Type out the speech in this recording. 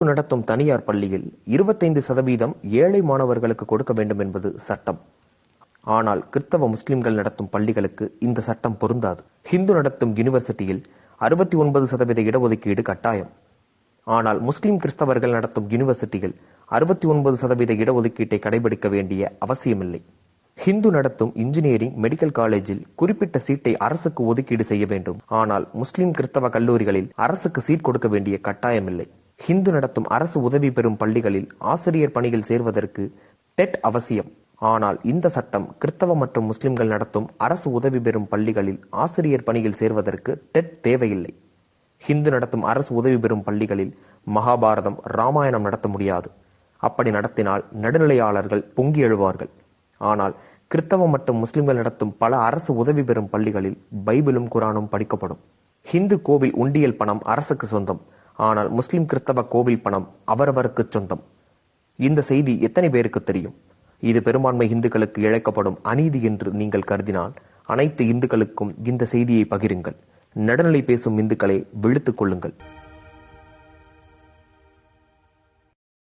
நடத்தும் தனியார் பள்ளியில் 25% ஏழை மாணவர்களுக்கு கொடுக்க வேண்டும் என்பது சட்டம். ஆனால் கிறிஸ்தவ முஸ்லிம்கள் நடத்தும் பள்ளிகளுக்கு இந்த சட்டம் பொருந்தாது. ஹிந்து நடத்தும் யூனிவர்சிட்டியில் 69% இடஒதுக்கீடு கட்டாயம். ஆனால் முஸ்லிம் கிறிஸ்தவர்கள் நடத்தும் யூனிவர்சிட்டியில் 69% இடஒதுக்கீட்டை கடைபிடிக்க வேண்டிய அவசியமில்லை. ஹிந்து நடத்தும் இன்ஜினியரிங், மெடிக்கல் காலேஜில் குறிப்பிட்ட சீட்டை அரசுக்கு ஒதுக்கீடு செய்ய வேண்டும். ஆனால் முஸ்லிம் கிறிஸ்தவ கல்லூரிகளில் அரசுக்கு சீட் கொடுக்க வேண்டிய கட்டாயமில்லை. ஹிந்து நடத்தும் அரசு உதவி பெறும் பள்ளிகளில் ஆசிரியர் பணியில் சேர்வதற்கு டெட் அவசியம். ஆனால் இந்த சட்டம் கிறிஸ்தவ மற்றும் முஸ்லிம்கள் நடத்தும் அரசு உதவி பெறும் பள்ளிகளில் ஆசிரியர் பணியில் சேர்வதற்கு டெட் தேவையில்லை. ஹிந்து நடத்தும் அரசு உதவி பெறும் பள்ளிகளில் மகாபாரதம், ராமாயணம் நடத்த முடியாது. அப்படி நடத்தினால் நடுநிலையாளர்கள் பொங்கி எழுவார்கள். ஆனால் கிறிஸ்தவ மற்றும் முஸ்லிம்கள் நடத்தும் பல அரசு உதவி பெறும் பள்ளிகளில் பைபிளும் குரானும் படிக்கப்படும். ஹிந்து கோவில் உண்டியல் பணம் அரசுக்கு சொந்தம். ஆனால் முஸ்லிம் கிறிஸ்தவ கோவில் பணம் அவரவருக்கு சொந்தம். இந்த செய்தி எத்தனை பேருக்கு தெரியும்? இது பெரும்பான்மை இந்துக்களுக்கு இழைக்கப்படும் அநீதி என்று நீங்கள் கருதினால் அனைத்து இந்துக்களுக்கும் இந்த செய்தியை பகிருங்கள். நடுநிலை பேசும் இந்துக்களை விழித்துக் கொள்ளுங்கள்.